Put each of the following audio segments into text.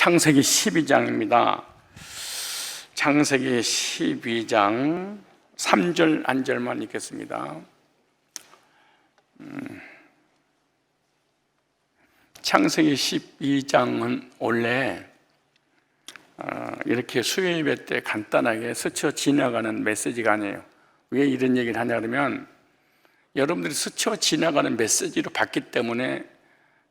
창세기 12장입니다. 창세기 12장 3절 안절만 읽겠습니다. 창세기 12장은 원래 이렇게 수요예배 때 간단하게 스쳐 지나가는 메시지가 아니에요. 왜 이런 얘기를 하냐 그러면 여러분들이 스쳐 지나가는 메시지로 봤기 때문에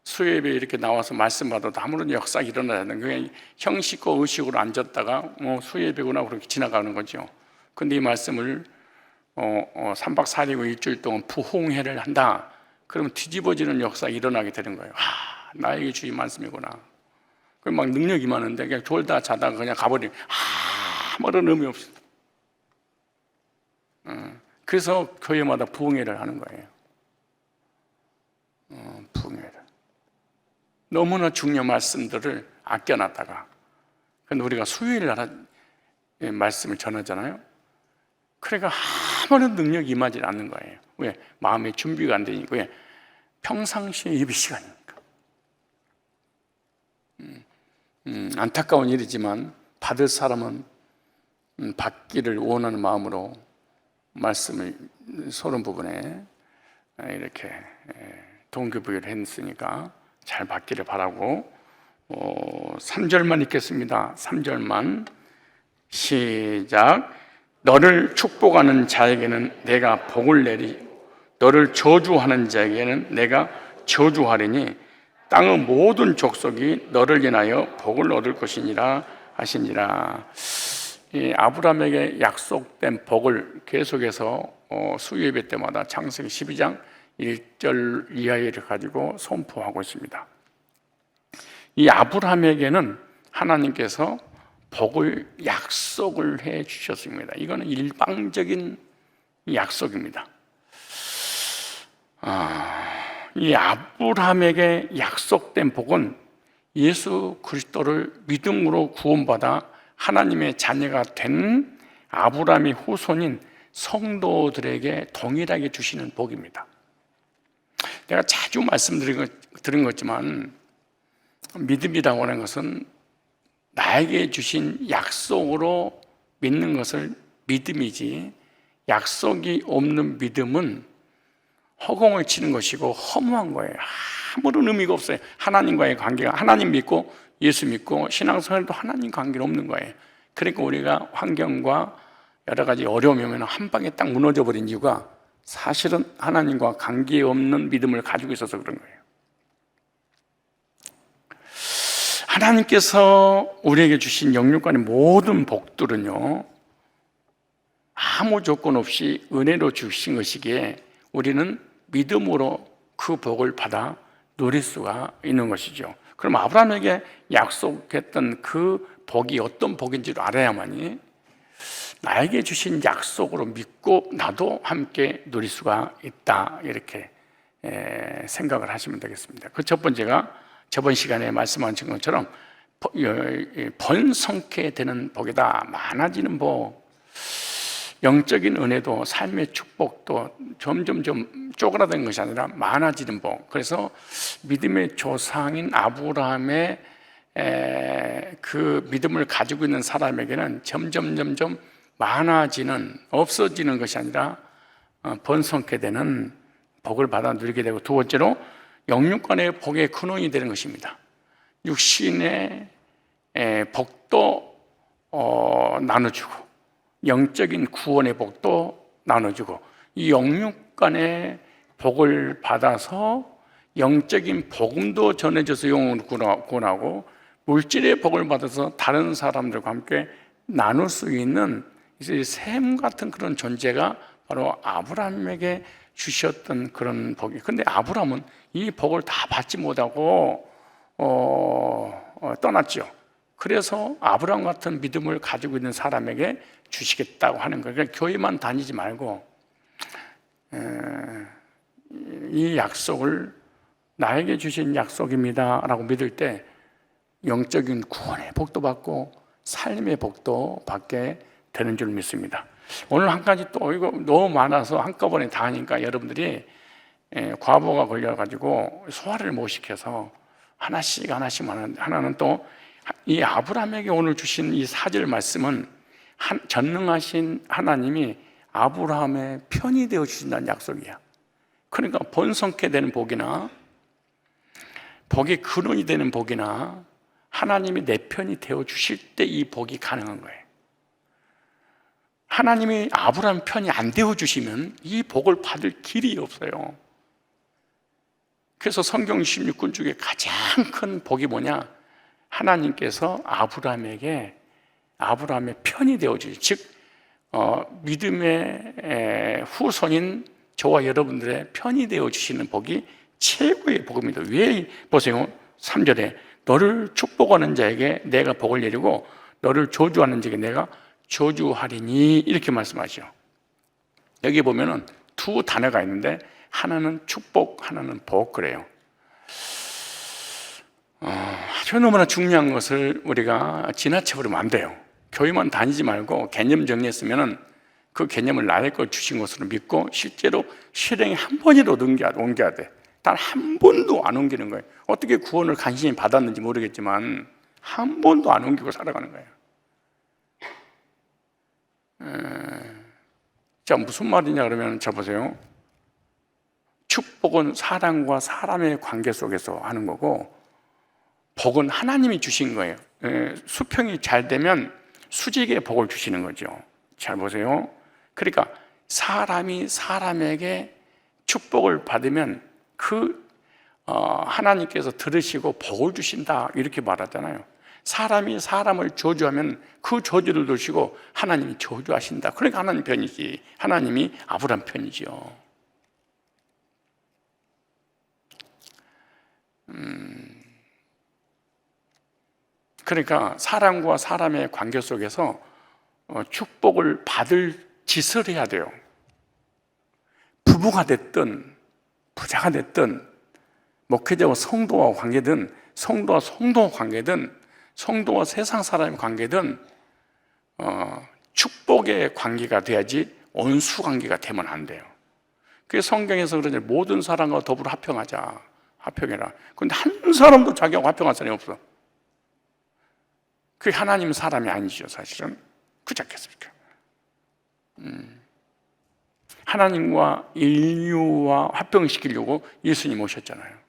수요예배에 이렇게 나와서 말씀 받아도 아무런 역사가 일어나지 않는, 그냥 형식과 의식으로 앉았다가 수요예배구나 그렇게 지나가는 거죠. 근데 이 말씀을 3박 4일이고 일주일 동안 부홍회를 한다 그러면 뒤집어지는 역사가 일어나게 되는 거예요. 나에게 주신 말씀이구나. 그럼 막 능력이 많은데 그냥 졸다 자다가 그냥 가버리면 아무런 의미 없어. 그래서 교회마다 부흥회를 하는 거예요. 부흥회를. 너무나 중요한 말씀들을 아껴놨다가, 근데 우리가 수요일 날 말씀을 전하잖아요. 그러니까 아무런 능력이 임하지 않는 거예요. 왜? 마음의 준비가 안 되니까. 왜? 평상시에 예배 시간이니까. 안타까운 일이지만 받을 사람은 받기를 원하는 마음으로 말씀을 서론 부분에 이렇게 동기부여를 했으니까 잘 받기를 바라고 3절만 읽겠습니다. 3절만 시작. 너를 축복하는 자에게는 내가 복을 내리고 너를 저주하는 자에게는 내가 저주하리니 땅의 모든 족속이 너를 인하여 복을 얻을 것이니라 하시니라. 이 아브라함에게 약속된 복을 계속해서 수요예배 때마다 창세기 12장 1절 이하를 가지고 선포하고 있습니다. 이 아브라함에게는 하나님께서 복을 약속을 해 주셨습니다. 이거는 일방적인 약속입니다. 이 아브라함에게 약속된 복은 예수 그리스도를 믿음으로 구원받아 하나님의 자녀가 된 아브라함의 후손인 성도들에게 동일하게 주시는 복입니다. 내가 자주 말씀드린 것지만 믿음이라고 하는 것은 나에게 주신 약속으로 믿는 것을 믿음이지, 약속이 없는 믿음은 허공을 치는 것이고 허무한 거예요. 아무런 의미가 없어요. 하나님과의 관계가, 하나님 믿고 예수 믿고 신앙생활도 하나님 관계는 없는 거예요. 그러니까 우리가 환경과 여러 가지 어려움이 오면 한 방에 딱 무너져 버린 이유가 사실은 하나님과 관계없는 믿음을 가지고 있어서 그런 거예요. 하나님께서 우리에게 주신 영육간의 모든 복들은요, 아무 조건 없이 은혜로 주신 것이기에 우리는 믿음으로 그 복을 받아 누릴 수가 있는 것이죠. 그럼 아브라함에게 약속했던 그 복이 어떤 복인지를 알아야만이 나에게 주신 약속으로 믿고 나도 함께 누릴 수가 있다, 이렇게 생각을 하시면 되겠습니다. 그 첫 번째가 저번 시간에 말씀하신 것처럼 번성케 되는 복이다. 많아지는 복. 영적인 은혜도 삶의 축복도 점점 쪼그라드는 것이 아니라 많아지는 복. 그래서 믿음의 조상인 아브라함의 그 믿음을 가지고 있는 사람에게는 점점 많아지는, 없어지는 것이 아니라 번성케 되는 복을 받아 누리게 되고, 두 번째로 영육간의 복의 근원이 되는 것입니다. 육신의 복도 나눠주고 영적인 구원의 복도 나눠주고, 이 영육간의 복을 받아서 영적인 복음도 전해져서 영혼을 구원하고 물질의 복을 받아서 다른 사람들과 함께 나눌 수 있는 샘 같은 그런 존재가 바로 아브라함에게 주셨던 그런 복이. 근데 아브라함은 이 복을 다 받지 못하고 떠났죠. 그래서 아브라함 같은 믿음을 가지고 있는 사람에게 주시겠다고 하는 거예요. 그러니까 교회만 다니지 말고 이 약속을 나에게 주신 약속입니다 라고 믿을 때 영적인 구원의 복도 받고 삶의 복도 받게 되는 줄 믿습니다. 오늘 한 가지 또, 이거 너무 많아서 한꺼번에 다 하니까 여러분들이 과부가 걸려가지고 소화를 못 시켜서 하나씩만 하는데, 하나는 또 이 아브라함에게 오늘 주신 이 4절 말씀은 전능하신 하나님이 아브라함의 편이 되어 주신다는 약속이야. 그러니까 번성케 되는 복이나 복의 근원이 되는 복이나 하나님이 내 편이 되어 주실 때 이 복이 가능한 거예요. 하나님이 아브라함 편이 안 되어 주시면 이 복을 받을 길이 없어요. 그래서 성경 16권 중에 가장 큰 복이 뭐냐? 하나님께서 아브라함의 편이 되어 주시, 즉 믿음의 후손인 저와 여러분들의 편이 되어 주시는 복이 최고의 복입니다. 왜? 보세요. 3절에 너를 축복하는 자에게 내가 복을 내리고 너를 저주하는 자에게 내가 저주하리니, 이렇게 말씀하시죠. 여기 보면은 두 단어가 있는데 하나는 축복, 하나는 복, 그래요. 아주 너무나 중요한 것을 우리가 지나쳐버리면 안 돼요. 교회만 다니지 말고 개념 정리했으면은 그 개념을 나의 걸 주신 것으로 믿고 실제로 실행에 한 번이라도 옮겨야 돼. 단 한 번도 안 옮기는 거예요. 어떻게 구원을 간신히 받았는지 모르겠지만 한 번도 안 옮기고 살아가는 거예요. 자, 무슨 말이냐 그러면, 자 보세요. 축복은 사람과 사람의 관계 속에서 하는 거고, 복은 하나님이 주신 거예요. 수평이 잘 되면 수직의 복을 주시는 거죠. 잘 보세요. 그러니까 사람이 사람에게 축복을 받으면 하나님께서 들으시고 복을 주신다, 이렇게 말하잖아요. 사람이 사람을 저주하면 그 저주를 들으시고 하나님이 저주하신다. 그러니까 하나님 편이지. 하나님이 아브라함 편이죠. 그러니까 사람과 사람의 관계 속에서 축복을 받을 짓을 해야 돼요. 부부가 됐든 부자가 됐든 목회자와 성도와 관계든 성도와 성도와 관계든 성도와 세상 사람의 관계든 축복의 관계가 돼야지 원수 관계가 되면 안 돼요. 그래서 성경에서 그러죠. 모든 사람과 더불어 합평하자. 합평해라. 그런데 한 사람도 자기하고 합평할 사람이 없어. 그게 하나님 사람이 아니죠, 사실은. 그렇지 않겠습니까? 하나님과 인류와 합병시키려고 예수님 오셨잖아요.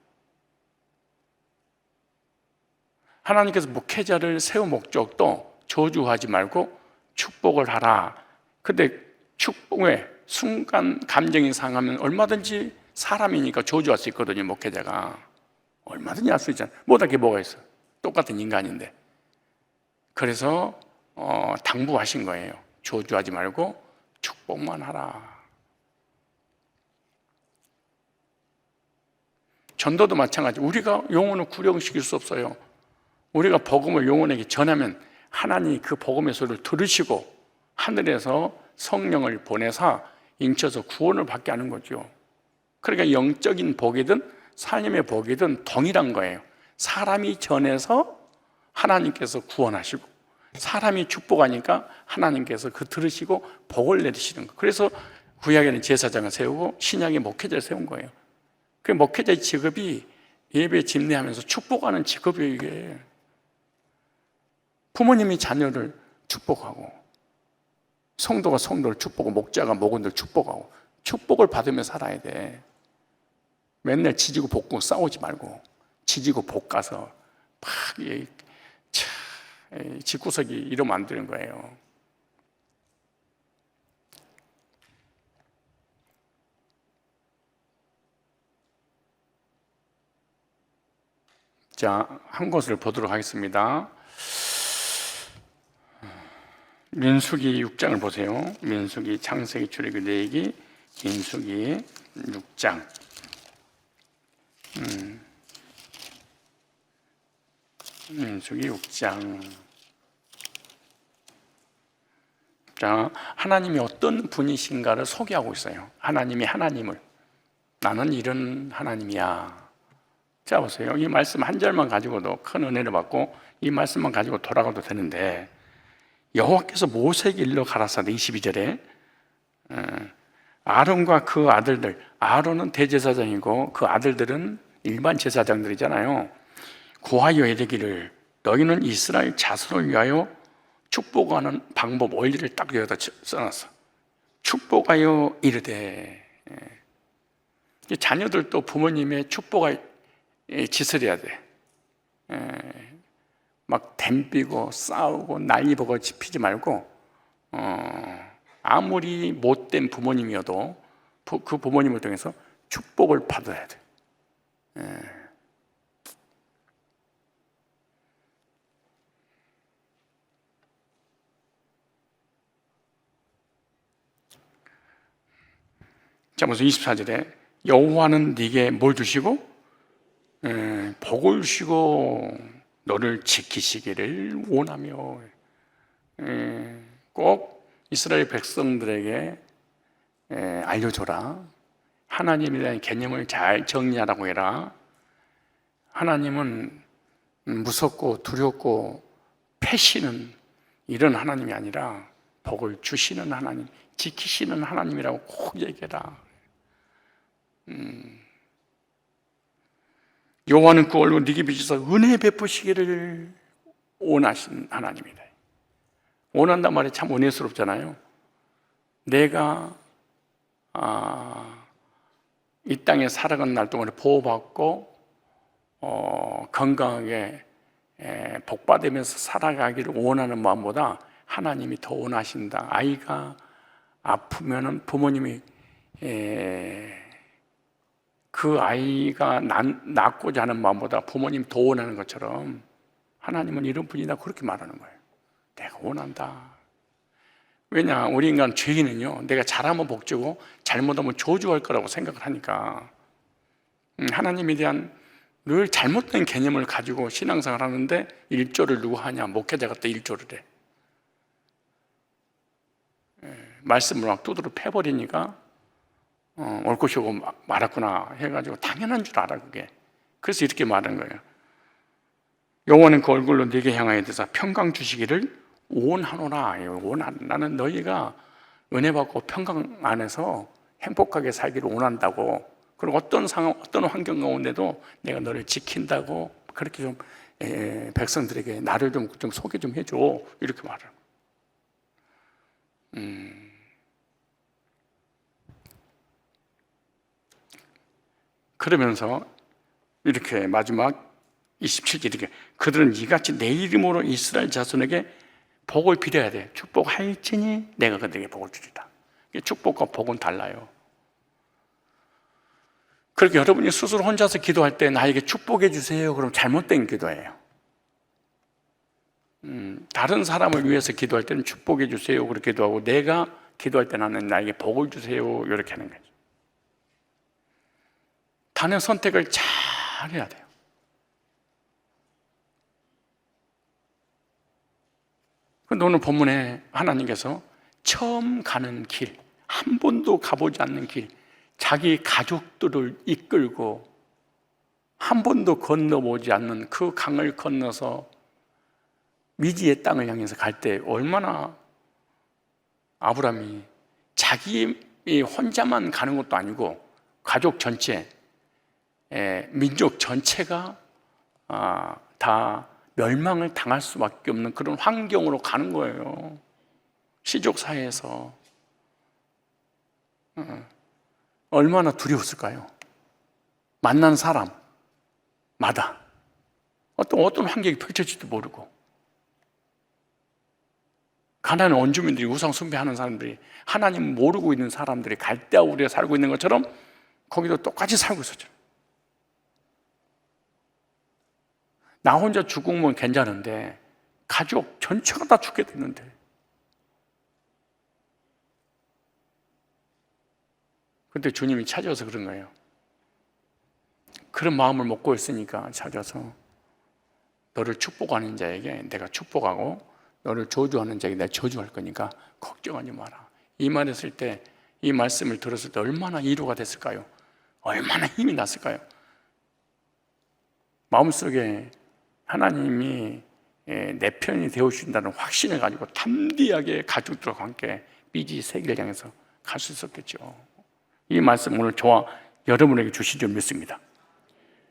하나님께서 목회자를 세운 목적도 저주하지 말고 축복을 하라. 근데 축복에 순간 감정이 상하면 얼마든지 사람이니까 저주할 수 있거든요. 목회자가 얼마든지 할 수 있잖아요. 못할 게 뭐가 있어? 똑같은 인간인데. 그래서 당부하신 거예요. 저주하지 말고 축복만 하라. 전도도 마찬가지. 우리가 영혼을 구령시킬 수 없어요. 우리가 복음을 영혼에게 전하면 하나님이 그 복음의 소리를 들으시고 하늘에서 성령을 보내사 인쳐서 구원을 받게 하는 거죠. 그러니까 영적인 복이든 삶의 복이든 동일한 거예요. 사람이 전해서 하나님께서 구원하시고 사람이 축복하니까 하나님께서 그 들으시고 복을 내리시는 거예요. 그래서 구약에는 제사장을 세우고 신약에 목회자를 세운 거예요. 그 목회자의 직업이 예배 집례하면서 축복하는 직업이에요. 이게 부모님이 자녀를 축복하고 성도가 성도를 축복하고 목자가 목원들 축복하고 축복을 받으며 살아야 돼. 맨날 지지고 볶고 싸우지 말고 지지고 볶아서 막 집구석이 이러면 안 되는 거예요. 자, 한 곳을 보도록 하겠습니다. 민수기 6장을 보세요. 민수기, 창세기, 출애굽기, 레위기, 민수기 6장. 민수기 6장. 자, 하나님이 어떤 분이신가를 소개하고 있어요. 하나님이 하나님을. 나는 이런 하나님이야. 자, 보세요. 이 말씀 한 절만 가지고도 큰 은혜를 받고 이 말씀만 가지고 돌아가도 되는데, 여호와께서 모세에게 일러 가라사대 22절에 아론과 그 아들들, 아론은 대제사장이고 그 아들들은 일반 제사장들이잖아요. 고하여 이르기를 너희는 이스라엘 자손을 위하여 축복하는 방법, 원리를 딱 여기다 써놨어. 축복하여 이르되. 자녀들도 부모님의 축복할 짓을 해야 돼. 막 덤비고 싸우고 난리버거지 피지 말고, 아무리 못된 부모님이어도 그 부모님을 통해서 축복을 받아야 돼. 자, 무슨 24절에 여호와는 네게 뭘 주시고? 복을 주시고 너를 지키시기를 원하며. 꼭 이스라엘 백성들에게 알려줘라. 하나님에 대한 개념을 잘 정리하라고 해라. 하나님은 무섭고 두렵고 패시는 이런 하나님이 아니라 복을 주시는 하나님, 지키시는 하나님이라고 꼭 얘기해라. 여호와는 그 얼굴 네게 비추사 은혜 베푸시기를 원하신 하나님이다. 원한단 말이 참 은혜스럽잖아요. 내가 이 땅에 살아가는 날 동안에 보호받고 건강하게 복받으면서 살아가기를 원하는 마음보다 하나님이 더 원하신다. 아이가 아프면은 부모님이 그 아이가 낫고자 하는 마음보다 부모님이 더 원하는 것처럼 하나님은 이런 분이다, 그렇게 말하는 거예요. 내가 원한다. 왜냐, 우리 인간 죄인은요, 내가 잘하면 복주고 잘못하면 저주할 거라고 생각을 하니까 하나님에 대한 늘 잘못된 개념을 가지고 신앙생활 하는데 일조를 누가 하냐? 목회자 갖다 일조를 해. 말씀을 막 두드러 패버리니까 올 것이 오고 말았구나 해가지고 당연한 줄 알아, 그게. 그래서 이렇게 말한 거예요. 여호와는 그 얼굴로 네게 향하여 대사 평강 주시기를 원하노라. 나는 너희가 은혜 받고 평강 안에서 행복하게 살기를 원한다고. 그리고 어떤 상황, 어떤 환경 가운데도 내가 너를 지킨다고. 그렇게 좀 백성들에게 나를 좀 소개 좀 해줘, 이렇게 말을. 그러면서 이렇게 마지막 27절 이렇게 그들은 이같이 내 이름으로 이스라엘 자손에게 복을 빌어야 돼. 축복할지니 내가 그들에게 복을 주리라. 축복과 복은 달라요. 그렇게 여러분이 스스로 혼자서 기도할 때 나에게 축복해 주세요, 그럼 잘못된 기도예요. 다른 사람을 위해서 기도할 때는 축복해 주세요 그렇게 기도하고, 내가 기도할 때 나는 나에게 복을 주세요 이렇게 하는 거죠. 단어 선택을 잘 해야 돼요. 그런데 오늘 본문에 하나님께서 처음 가는 길, 한 번도 가보지 않는 길, 자기 가족들을 이끌고 한 번도 건너보지 않는 그 강을 건너서 미지의 땅을 향해서 갈 때 얼마나 아브라함이 자기 혼자만 가는 것도 아니고 가족 전체, 민족 전체가 다 멸망을 당할 수밖에 없는 그런 환경으로 가는 거예요. 시족 사회에서 얼마나 두려웠을까요? 만난 사람마다 어떤 환경이 펼쳐질지도 모르고, 가나안 원주민들이 우상 숭배하는 사람들이, 하나님 모르고 있는 사람들이 갈대아우리에 살고 있는 것처럼 거기도 똑같이 살고 있었죠. 나 혼자 죽으면 괜찮은데 가족 전체가 다 죽게 됐는데, 그때 주님이 찾아와서 그런 거예요. 그런 마음을 먹고 있으니까 찾아서 너를 축복하는 자에게 내가 축복하고 너를 저주하는 자에게 내가 저주할 거니까 걱정하지 마라. 이 말 했을 때, 이 말씀을 들었을 때 얼마나 위로가 됐을까요? 얼마나 힘이 났을까요? 마음속에 하나님이 내 편이 되어주신다는 확신을 가지고 담대하게 가족들과 함께 미지 세계를 향해서 갈 수 있었겠죠. 이 말씀 오늘 저와 여러분에게 주신 줄 믿습니다.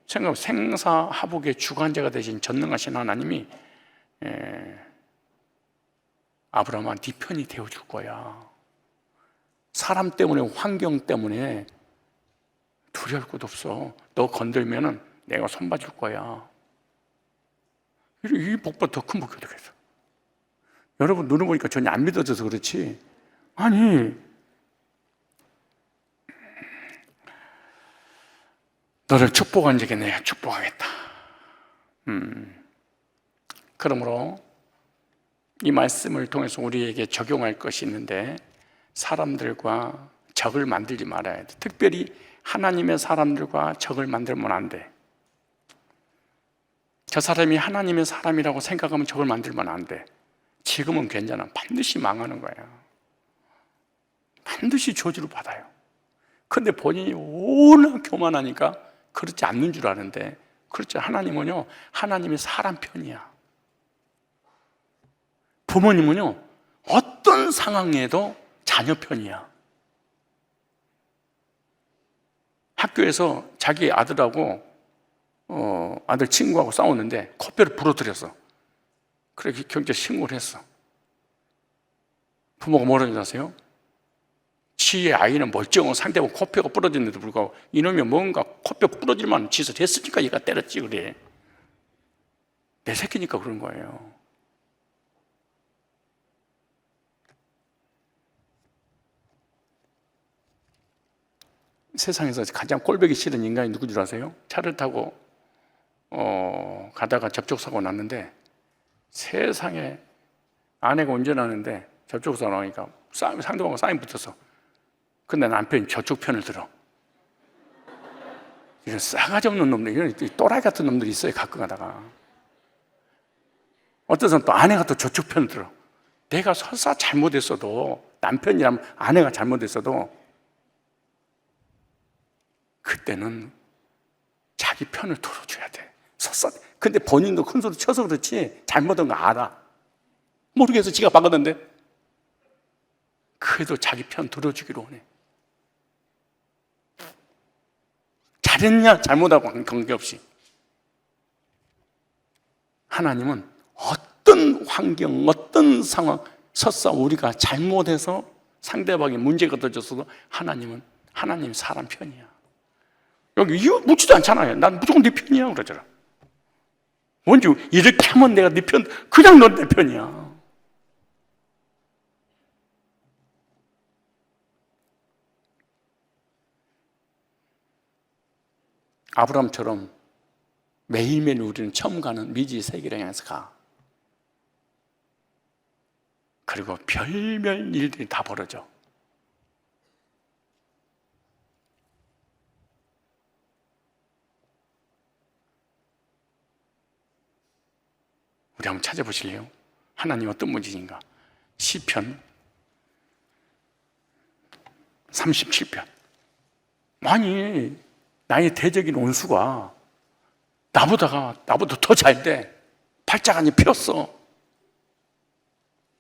생사화복의 주관자가 되신 전능하신 하나님이 아브라함아 네 편이 되어줄 거야. 사람 때문에, 환경 때문에 두려울 것도 없어. 너 건들면은 내가 손봐줄 거야. 이 복보다 더 큰 복이 어떻겠어? 여러분 눈을 보니까 전혀 안 믿어져서 그렇지, 아니 너를 축복한 적에 내가 축복하겠다. 그러므로 이 말씀을 통해서 우리에게 적용할 것이 있는데, 사람들과 적을 만들지 말아야 돼. 특별히 하나님의 사람들과 적을 만들면 안 돼. 저 사람이 하나님의 사람이라고 생각하면 적을 만들면 안 돼. 지금은 괜찮아. 반드시 망하는 거야. 반드시 저주를 받아요. 근데 본인이 워낙 교만하니까 그렇지 않는 줄 아는데, 그렇지. 하나님은요, 하나님의 사람 편이야. 부모님은요, 어떤 상황에도 자녀 편이야. 학교에서 자기 아들하고 아들 친구하고 싸웠는데 코뼈를 부러뜨렸어. 그렇게 경찰 신고를 했어. 부모가 뭐라는지 아세요? 지의 아이는 멀쩡하고 상대방 코뼈가 부러졌는데도 불구하고 이놈이 뭔가 코뼈 부러질 만한 짓을 했으니까 얘가 때렸지 그래. 내 새끼니까 그런 거예요. 세상에서 가장 꼴보기 싫은 인간이 누군 줄 아세요? 차를 타고 가다가 접촉사고 났는데, 세상에 아내가 운전하는데 접촉사고 나니까 상대방과 싸움 붙었어. 근데 남편이 저쪽 편을 들어. 이런 싸가지 없는 놈들, 이런 또라이 같은 놈들이 있어요, 가끔 가다가. 어떤 사람 또 아내가 또 저쪽 편을 들어. 내가 설사 잘못했어도, 남편이라면 아내가 잘못했어도 그때는 자기 편을 들어줘야 돼. 설사. 근데 본인도 큰 소리 쳐서 그렇지 잘못한 거 알아. 모르겠어, 지가 바꿨는데. 그래도 자기 편 들어주기로 원해. 잘했냐 잘못하고 관계없이. 하나님은 어떤 환경, 어떤 상황, 설사 우리가 잘못해서 상대방이 문제가 터졌어도 하나님은 하나님 사람 편이야. 여기 이유 묻지도 않잖아요. 난 무조건 네 편이야 그러잖아. 뭔지 이렇게 하면 내가 네 편, 그냥 넌 내 편이야. 아브라함처럼 매일매일 우리는 처음 가는 미지의 세계를 향해서 가. 그리고 별별 일들이 다 벌어져. 우리 한번 찾아보실래요? 하나님 어떤 분이신가? 시편 37편. 아니, 나의 대적인 원수가 나보다 더 잘 돼. 팔자간이 피었어.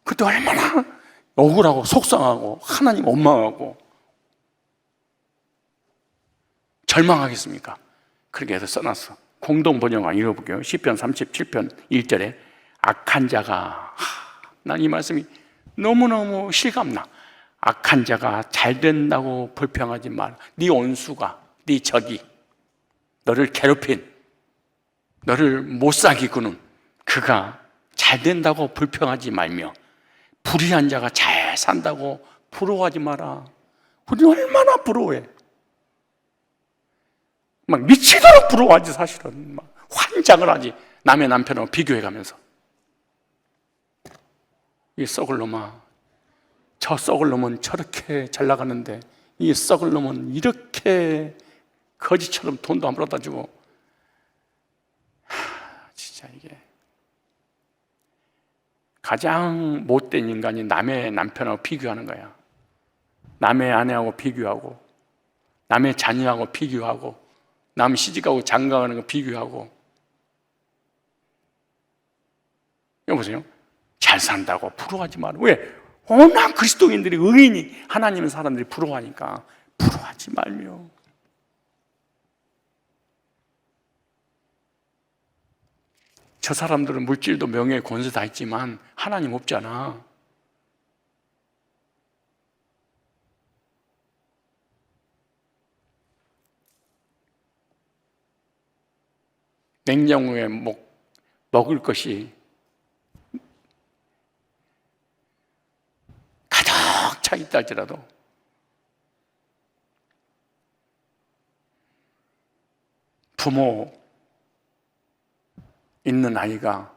그때 얼마나 억울하고 속상하고 하나님 원망하고 절망하겠습니까? 그렇게 해서 써놨어. 공동 번역안 읽어볼게요. 시편 37편 1절에 악한 자가, 난 이 말씀이 너무너무 실감나. 악한 자가 잘 된다고 불평하지 마라. 네 원수가, 네 적이 너를 괴롭힌, 너를 못사게 구는 그가 잘 된다고 불평하지 말며 불의한 자가 잘 산다고 부러워하지 마라. 우리는 얼마나 부러워해. 막 미치도록 부러워하지. 사실은 막 환장을 하지. 남의 남편하고 비교해가면서. 이 썩을 놈아, 저 썩을 놈은 저렇게 잘 나가는데 이 썩을 놈은 이렇게 거지처럼 돈도 안 벌어다 주고. 진짜 이게 가장 못된 인간이 남의 남편하고 비교하는 거야. 남의 아내하고 비교하고, 남의 자녀하고 비교하고, 남 시집가고 장가가는 거 비교하고. 여보세요? 잘 산다고 부러워하지 마라. 왜? 워낙 그리스도인들이, 의인이, 하나님의 사람들이 부러워하니까 부러워하지 말며. 저 사람들은 물질도 명예, 권세 다 있지만 하나님 없잖아. 냉장고에 먹을 것이 가득 차 있다 할지라도 부모 있는 아이가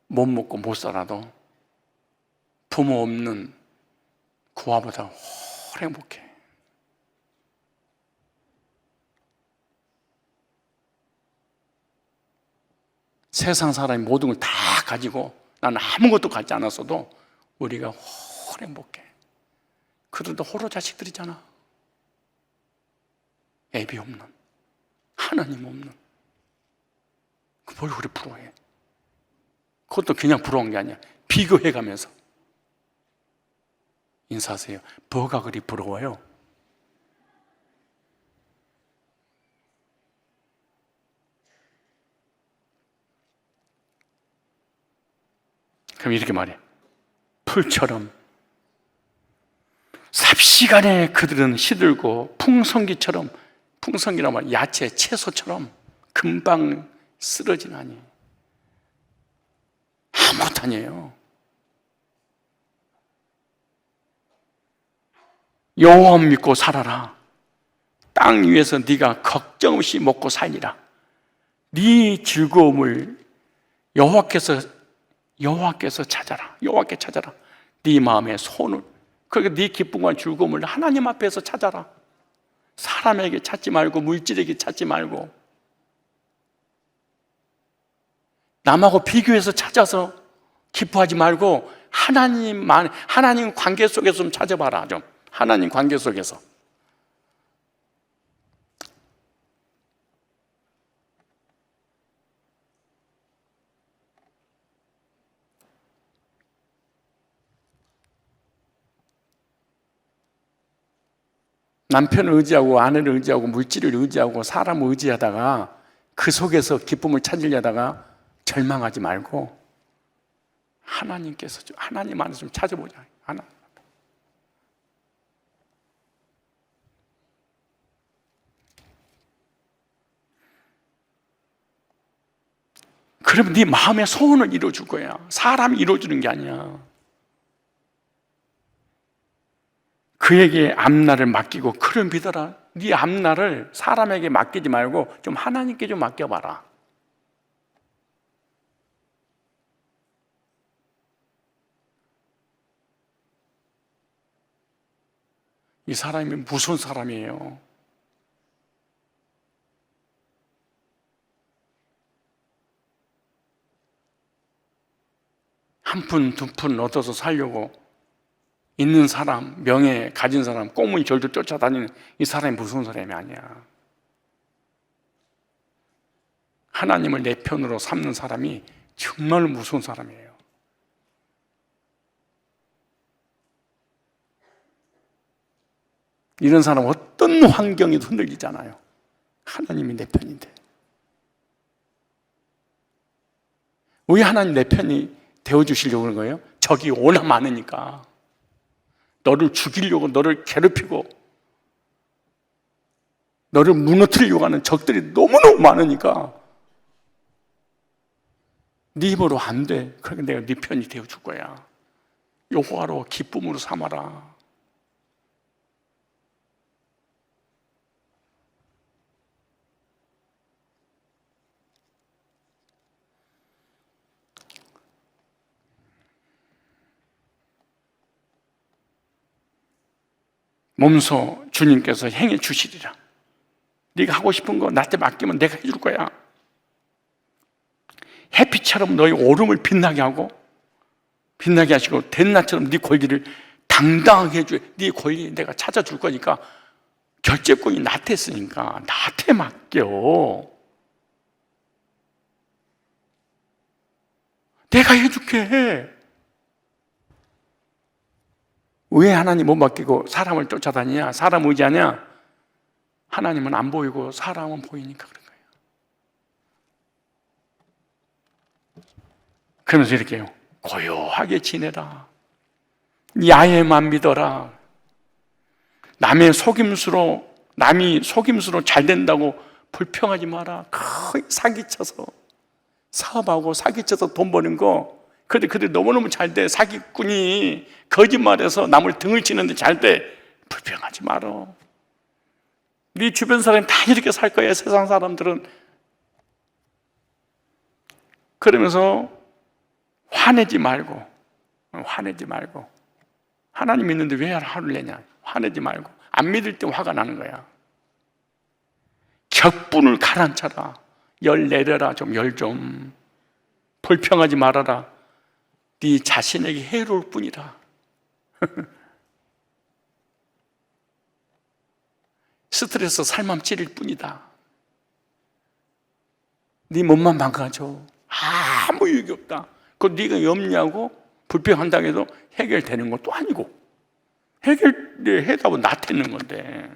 못 먹고 못 살아도 부모 없는 그 아보다 훨 행복해. 세상 사람이 모든 걸 다 가지고 나는 아무것도 갖지 않았어도 우리가 훨 행복해. 그래도 홀로 자식들이잖아. 애비 없는, 하나님 없는. 뭘 우리 부러워해? 그것도 그냥 부러운 게 아니야. 비교해가면서. 인사하세요. 뭐가 그리 부러워요? 그럼 이렇게 말해. 풀처럼 삽시간에 그들은 시들고 풍성기처럼, 풍성기란 말 야채, 채소처럼 금방 쓰러지나니. 아무것도 아니에요. 여호와 믿고 살아라. 땅 위에서 네가 걱정 없이 먹고 살리라. 네 즐거움을 여호와께서 찾아라. 여호와께 찾아라. 네 마음의 소원을, 그러니까 네 기쁨과 즐거움을 하나님 앞에서 찾아라. 사람에게 찾지 말고, 물질에게 찾지 말고, 남하고 비교해서 찾아서 기뻐하지 말고 하나님 관계 속에서 좀 찾아봐라. 좀 하나님 관계 속에서. 남편을 의지하고 아내를 의지하고 물질을 의지하고 사람을 의지하다가 그 속에서 기쁨을 찾으려다가 절망하지 말고 하나님께서 하나님 안에서 좀 찾아보자. 그러면 네 마음의 소원을 이루어줄 거야. 사람이 이루어주는 게 아니야. 그에게 앞날을 맡기고 그를 믿어라. 네 앞날을 사람에게 맡기지 말고 좀 하나님께 좀 맡겨봐라. 이 사람이 무슨 사람이에요? 한 푼, 두 푼 얻어서 살려고 있는 사람, 명예 가진 사람, 꽁무니 절도 쫓아다니는 이 사람이 무서운 사람이 아니야. 하나님을 내 편으로 삼는 사람이 정말 무서운 사람이에요. 이런 사람 어떤 환경에도 흔들리잖아요. 하나님이 내 편인데. 왜 하나님 내 편이 되어주시려고 그런 거예요? 적이 워낙 많으니까. 너를 죽이려고, 너를 괴롭히고 너를 무너뜨리려고 하는 적들이 너무너무 많으니까 네 힘으로 안 돼. 그러니까 내가 네 편이 되어줄 거야. 여호와로 기쁨으로 삼아라. 몸소 주님께서 행해 주시리라. 네가 하고 싶은 거 나한테 맡기면 내가 해줄 거야. 햇빛처럼 너의 오름을 빛나게 하시고 대낮처럼 네 권리를 당당하게 해줘. 네 권리 내가 찾아줄 거니까 결재권이 나한테 있으니까 나한테 맡겨. 내가 해줄게. 왜 하나님 못 맡기고 사람을 쫓아다니냐? 사람 의지하냐? 하나님은 안 보이고 사람은 보이니까 그런 거예요. 그러면서 이렇게 해요. 고요하게 지내라. 야훼만 믿어라. 남이 속임수로 잘 된다고 불평하지 마라. 거의 사기쳐서 사업하고 사기쳐서 돈 버는 거, 근데 너무너무 잘 돼. 사기꾼이 거짓말해서 남을 등을 치는데 잘 돼. 불평하지 마라. 네 주변 사람이 다 이렇게 살 거야, 세상 사람들은. 그러면서 화내지 말고 하나님 믿는데 왜 화를 내냐? 화내지 말고. 안 믿을 때 화가 나는 거야. 격분을 가라앉혀라. 열 내려라. 좀 열 좀. 불평하지 말아라. 네 자신에게 해로울 뿐이다. 스트레스 살만 찌를 뿐이다. 네 몸만 망가져. 아무 유익이 없다. 그거 네가 염려하고 불평한다고 해도 해결되는 것도 아니고, 해결해다고 나태는 건데.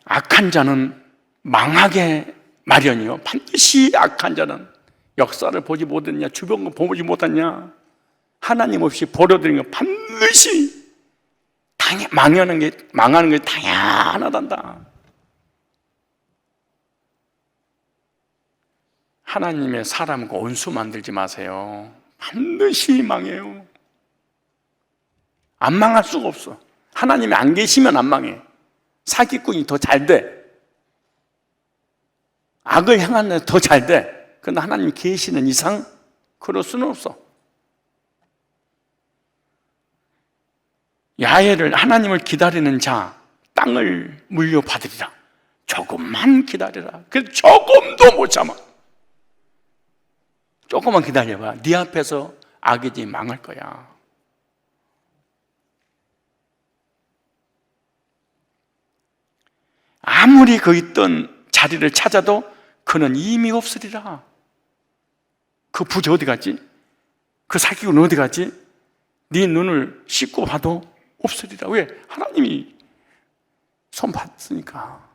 악한 자는 망하게 마련이요. 반드시 악한 자는 역사를 보지 못했냐, 주변 거 보지 못했냐, 하나님 없이 버려들인 거 반드시 망하는 게 당연하단다. 하나님의 사람과 원수 만들지 마세요. 반드시 망해요. 안 망할 수가 없어. 하나님이 안 계시면 안 망해. 사기꾼이 더 잘 돼. 악을 향하는 더 잘 돼. 그런데 하나님 계시는 이상 그럴 수는 없어. 야훼를, 하나님을 기다리는 자 땅을 물려받으리라. 조금만 기다려라. 그래서 조금도 못 참아. 조금만 기다려봐. 네 앞에서 악의 집이 망할 거야. 아무리 그 있던 자리를 찾아도 그는 이미 없으리라. 그 부자 어디 갔지? 그 사기꾼 어디 갔지? 네 눈을 씻고 봐도 없으리라. 왜? 하나님이 손 봤으니까.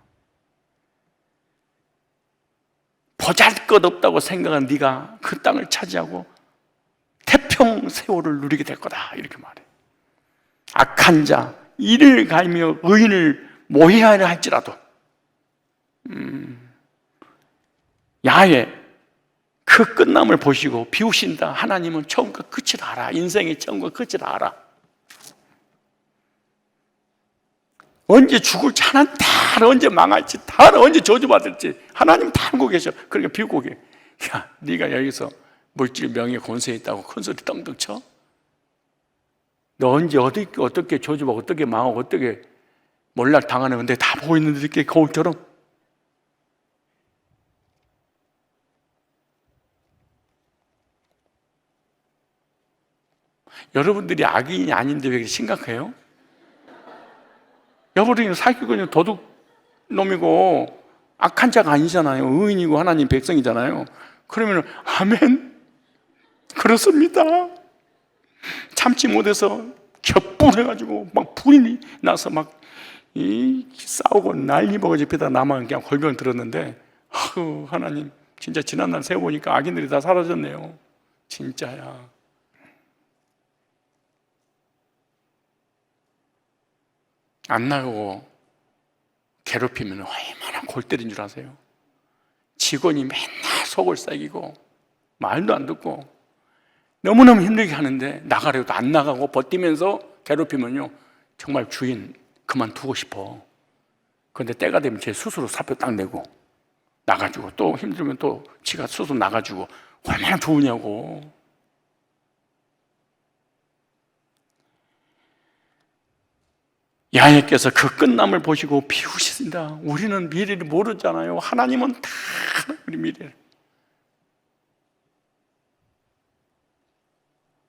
보잘것없다고 생각한 네가 그 땅을 차지하고 태평 세월을 누리게 될 거다, 이렇게 말해. 악한 자, 이를 갈며 의인을 모해하려 할지라도 야훼 그 끝남을 보시고 비우신다. 하나님은 처음과 끝을 알아. 인생의 처음과 끝을 알아. 언제 죽을지 하나님 다 알아. 언제 망할지 다 알아. 언제 저주받을지 하나님 다 알고 계셔. 그러니까 비우고 계. 야, 네가 여기서 물질 명예 권세에 있다고 큰소리 떵떵 쳐? 너 언제 어떻게 저주받고 어떻게 망하고 어떻게 몰락 당하는 건데 다 보고 있는데 이렇게 거울처럼. 여러분들이 악인이 아닌데 왜 심각해요? 여러분이 사기꾼이 도둑놈이고 악한 자가 아니잖아요. 의인이고 하나님 백성이잖아요. 그러면 아멘, 그렇습니다. 참지 못해서 격분해가지고 막 불이 나서 막 싸우고 난리 먹어집히다 나만 그냥 골병 들었는데, 하나님 진짜 지난날 세워보니까 악인들이 다 사라졌네요. 진짜야. 안 나가고 괴롭히면 얼마나 골 때린 줄 아세요? 직원이 맨날 속을 새기고 말도 안 듣고 너무너무 힘들게 하는데 나가려도 안 나가고 버티면서 괴롭히면요, 정말 주인 그만두고 싶어. 그런데 때가 되면 제 스스로 사표 딱 내고 나가지고, 또 힘들면 또 지가 스스로 나가지고 얼마나 좋으냐고. 야훼께서 그 끝남을 보시고 비우신다. 우리는 미래를 모르잖아요. 하나님은 다 우리 미래를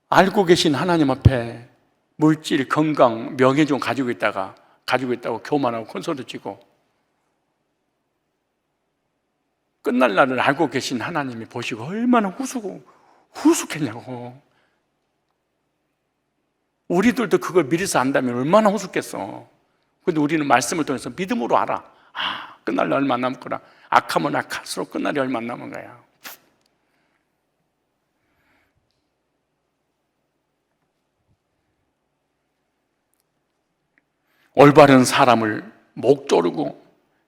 알고 계신 하나님 앞에 물질, 건강, 명예 좀 가지고 있다고 교만하고 큰소리 치고 끝날 날을 알고 계신 하나님이 보시고 얼마나 후숙했냐고. 우리들도 그걸 미리서 안다면 얼마나 후숙했어. 근데 우리는 말씀을 통해서 믿음으로 알아. 끝날 날 얼마 안 남았구나. 악하면 악할수록 끝날이 얼마 안 남은 거야. 올바른 사람을 목 조르고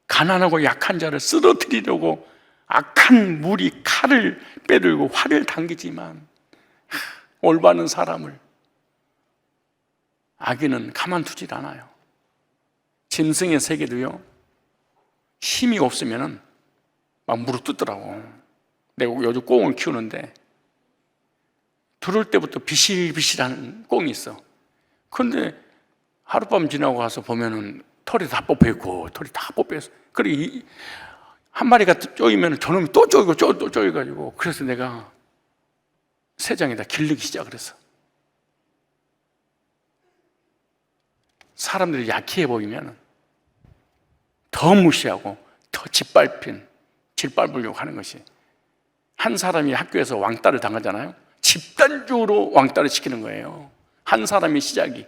가난하고 약한 자를 쓰러뜨리려고 악한 무리 칼을 빼들고 활을 당기지만 올바른 사람을 악인은 가만두질 않아요. 짐승의 세계도요, 힘이 없으면 막 무릎 뜯더라고. 내가 요즘 꽁을 키우는데 들어올 때부터 비실비실한 꽁이 있어. 그런데 하룻밤 지나고 가서 보면은 털이 다 뽑혀있고 털이 다 뽑혀있어. 그리고 한 마리가 쪼이면 저놈이 또 쪼이고 또 쪼여가지고, 그래서 내가 새장에다 기르기 시작을 했어. 사람들이 약해 보이면 더 무시하고 더 짓밟으려고 하는 것이, 한 사람이 학교에서 왕따를 당하잖아요. 집단적으로 왕따를 시키는 거예요. 한 사람이 시작이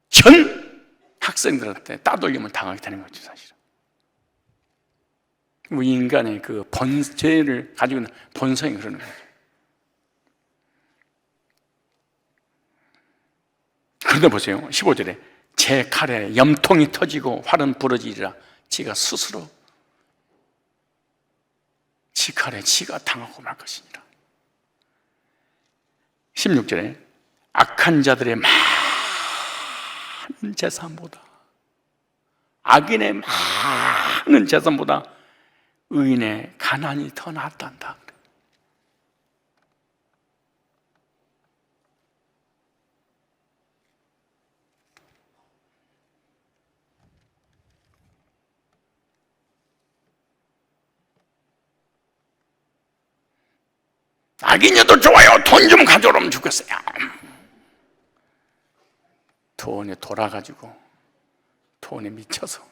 전 학생들한테 따돌림을 당하게 되는 거죠, 사실은. 인간의 그 죄를 가지고 있는 본성이 그러는 거죠. 그런데 보세요, 15절에 제 칼에 염통이 터지고 활은 부러지리라. 지가 스스로 지 칼에 지가 당하고 말 것이니라. 16절에 악한 자들의 많은 재산보다, 악인의 많은 재산보다 의인의 가난이 더 낫단다. 악인이도 좋아요. 돈 좀 가져오면 좋겠어요. 돈에 돌아가지고, 돈에 미쳐서.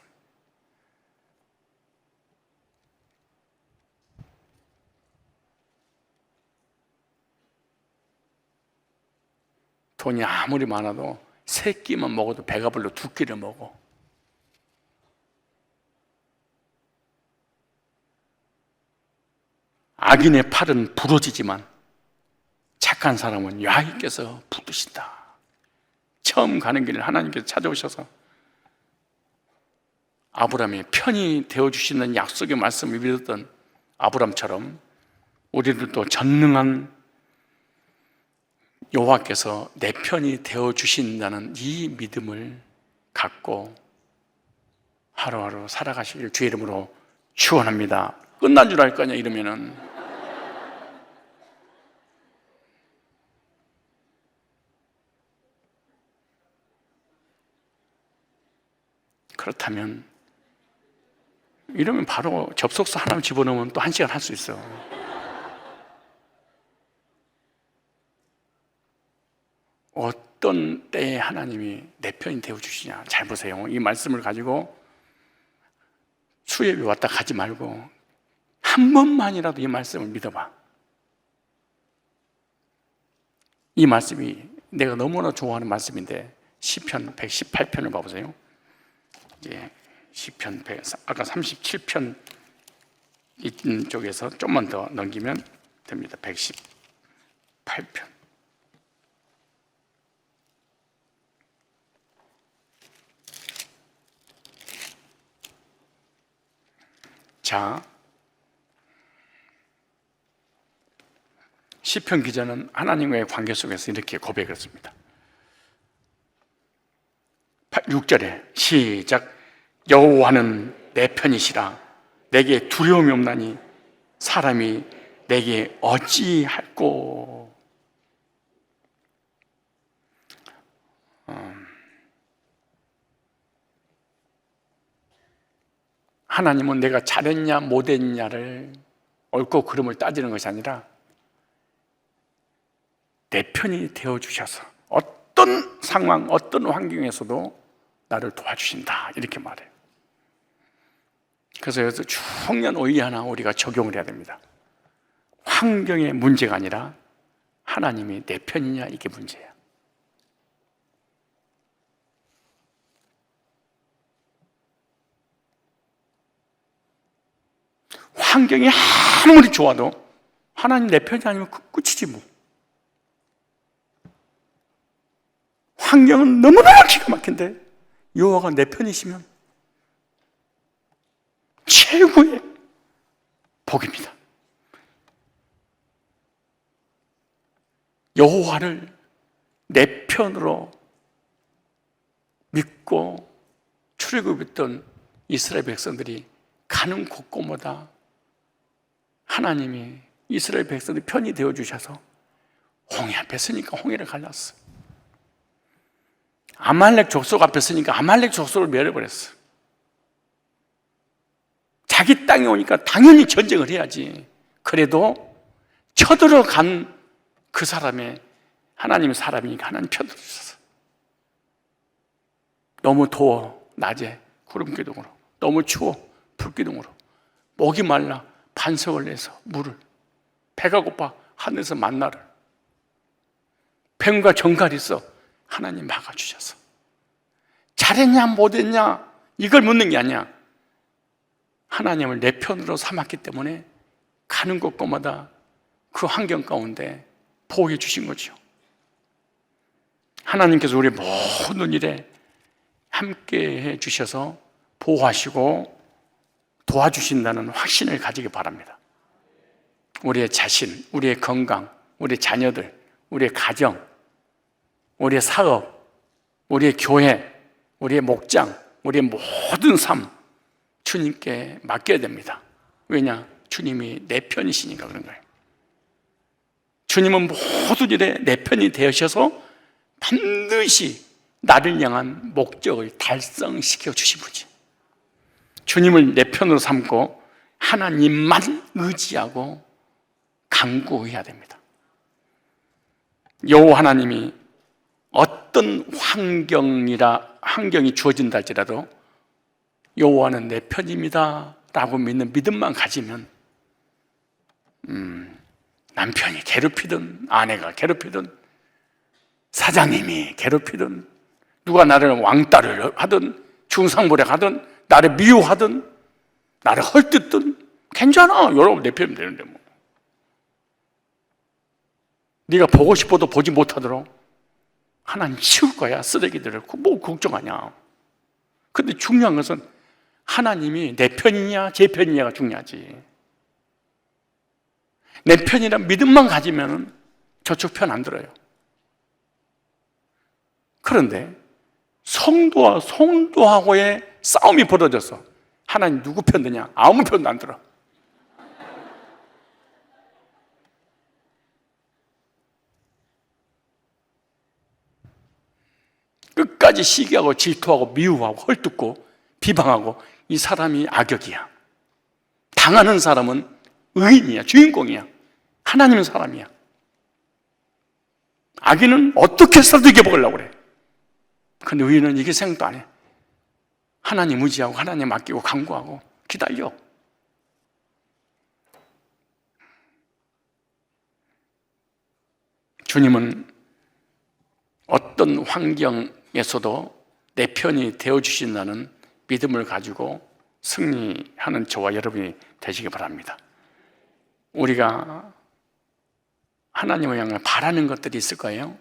돈이 아무리 많아도 세 끼만 먹어도 배가 불러 두 끼를 먹어. 악인의 팔은 부러지지만 착한 사람은 여호와께서 붙드신다. 처음 가는 길을 하나님께서 찾아오셔서 아브라함의 편이 되어주시는 약속의 말씀을 믿었던 아브라함처럼 우리들도 전능한 여호와께서 내 편이 되어주신다는 이 믿음을 갖고 하루하루 살아가시길 주의 이름으로 축원합니다. 끝난 줄 알 거냐 이러면은. 그렇다면 이러면 바로 접속사 하나 집어넣으면 또 1시간 할 수 있어. 어떤 때에 하나님이 내 편이 되어주시냐. 잘 보세요. 이 말씀을 가지고 수협이 왔다 가지 말고 한 번만이라도 이 말씀을 믿어봐. 이 말씀이 내가 너무나 좋아하는 말씀인데, 시편 118편을 봐보세요. 이제 시편 아까 37편 이쪽에서 좀만 더 넘기면 됩니다. 118편. 자, 시편 기자는 하나님과의 관계 속에서 이렇게 고백을 했습니다. 6절에 시작. 여호와는 내 편이시라. 내게 두려움이 없나니 사람이 내게 어찌할꼬. 하나님은 내가 잘했냐 못했냐를 옳고 그름을 따지는 것이 아니라 내 편이 되어주셔서 어떤 상황, 어떤 환경에서도 나를 도와주신다, 이렇게 말해요. 그래서 여기서 중요한 오해 하나 우리가 적용을 해야 됩니다. 환경의 문제가 아니라 하나님이 내 편이냐, 이게 문제예요. 환경이 아무리 좋아도 하나님 내 편이 아니면 끝이지 뭐. 환경은 너무나 기가 막힌데 여호와가 내 편이시면 최고의 복입니다. 여호와를 내 편으로 믿고 출애굽했던 이스라엘 백성들이 가는 곳곳마다 하나님이 이스라엘 백성들 편이 되어주셔서 홍해 앞에 서니까 홍해를 갈랐어. 아말렉 족속 앞에 서니까 아말렉 족속을 멸해버렸어. 자기 땅에 오니까 당연히 전쟁을 해야지. 그래도 쳐들어간 그 사람의 하나님의 사람이니까 하나님 편을 주셨어. 너무 더워 낮에 구름기둥으로, 너무 추워 불기둥으로, 목이 말라 반석을 내서 물을, 배가 고파 하늘에서 만나를, 뱀과 정갈이 있어 하나님 막아주셔서. 잘했냐 못했냐 이걸 묻는 게 아니야. 하나님을 내 편으로 삼았기 때문에 가는 곳곳마다 그 환경 가운데 보호해 주신 거죠. 하나님께서 우리 모든 일에 함께 해 주셔서 보호하시고 도와주신다는 확신을 가지기 바랍니다. 우리의 자신, 우리의 건강, 우리의 자녀들, 우리의 가정, 우리의 사업, 우리의 교회, 우리의 목장, 우리의 모든 삶 주님께 맡겨야 됩니다. 왜냐? 주님이 내 편이시니까 그런 거예요. 주님은 모든 일에 내 편이 되셔서 반드시 나를 향한 목적을 달성시켜 주신 분이지. 주님을 내 편으로 삼고 하나님만 의지하고 간구해야 됩니다. 여호와 하나님이 어떤 환경이 주어진다 할지라도 여호와는 내 편입니다 라고 믿는 믿음만 가지면 남편이 괴롭히든 아내가 괴롭히든 사장님이 괴롭히든 누가 나를 왕따를 하든 중상모략하든 나를 미워하든 나를 헐뜯든 괜찮아. 여러분 내 편이면 되는데 뭐. 네가 보고 싶어도 보지 못하도록 하나님 치울 거야. 쓰레기들을. 뭐 걱정하냐. 근데 중요한 것은 하나님이 내 편이냐 제 편이냐가 중요하지. 내 편이란 믿음만 가지면 저쪽 편 안 들어요. 그런데 성도와 성도하고의 싸움이 벌어져서 하나님 누구 편 드냐? 아무 편도 안 들어. 끝까지 시기하고 질투하고 미워하고 헐뜯고 비방하고 이 사람이 악역이야. 당하는 사람은 의인이야. 주인공이야. 하나님은 사람이야. 악인은 어떻게 해서도 이겨먹으려고 그래. 근데 의인은 이게 생각도 안 해. 하나님 의지하고 하나님 맡기고 간구하고 기다려. 주님은 어떤 환경에서도 내 편이 되어주신다는 믿음을 가지고 승리하는 저와 여러분이 되시기 바랍니다. 우리가 하나님을 향해 바라는 것들이 있을 거예요.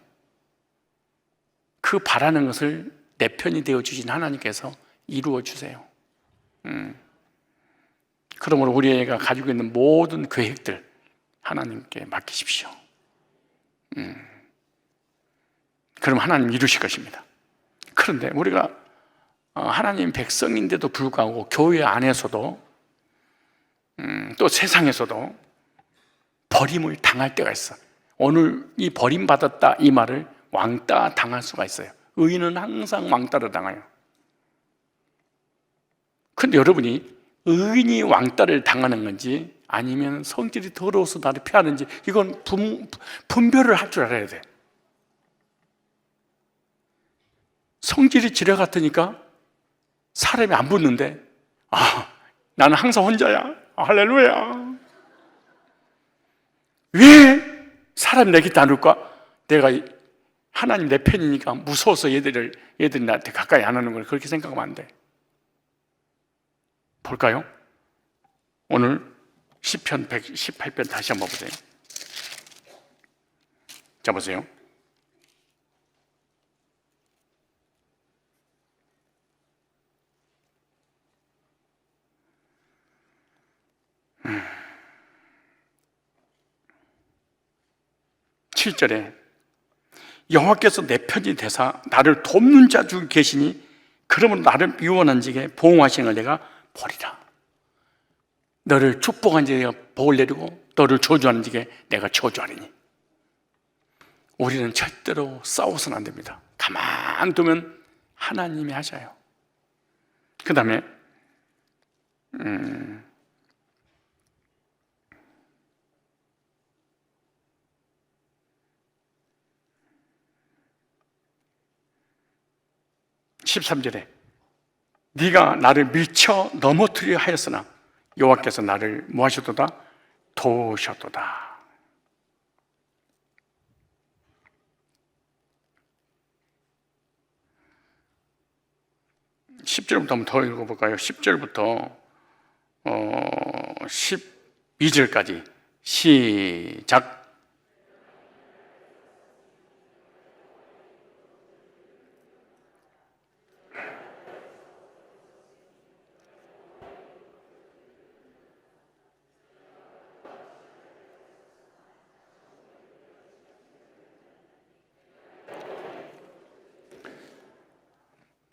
그 바라는 것을 내 편이 되어주신 하나님께서 이루어 주세요. 그러므로 우리가 가지고 있는 모든 계획들 하나님께 맡기십시오. 그럼 하나님 이루실 것입니다. 그런데 우리가 하나님 백성인데도 불구하고 교회 안에서도 또 세상에서도 버림을 당할 때가 있어. 오늘 이 버림받았다 이 말을 왕따 당할 수가 있어요. 의인은 항상 왕따를 당해요. 근데 여러분이 의인이 왕따를 당하는 건지 아니면 성질이 더러워서 나를 피하는지 이건 분별을 할 줄 알아야 돼. 성질이 지뢰 같으니까 사람이 안 붙는데 나는 항상 혼자야. 할렐루야. 왜 사람이 내 곁에 안 올까? 내가 하나님 내 편이니까 무서워서 얘들이 나한테 가까이 안 하는 걸 그렇게 생각하면 안 돼. 볼까요? 오늘 시편 118편 다시 한번 보세요. 자, 보세요. 음. 7절에 여호와께서 내 편이 되사 나를 돕는 자 중 계시니 그러므로 나를 미워한 지게 보응하시는 걸 내가 보리라. 너를 축복한 지게 내가 복을 내리고 너를 저주하는 지게 내가 저주하리니. 우리는 절대로 싸워서는 안 됩니다. 가만두면 하나님이 하셔요. 그 다음에 13절에 네가 나를 밀쳐 넘어뜨려 하였으나 여호와께서 나를 뭐 하셨도다? 도우셨도다. 10절부터 한번 더 읽어볼까요? 10절부터 12절까지 시작.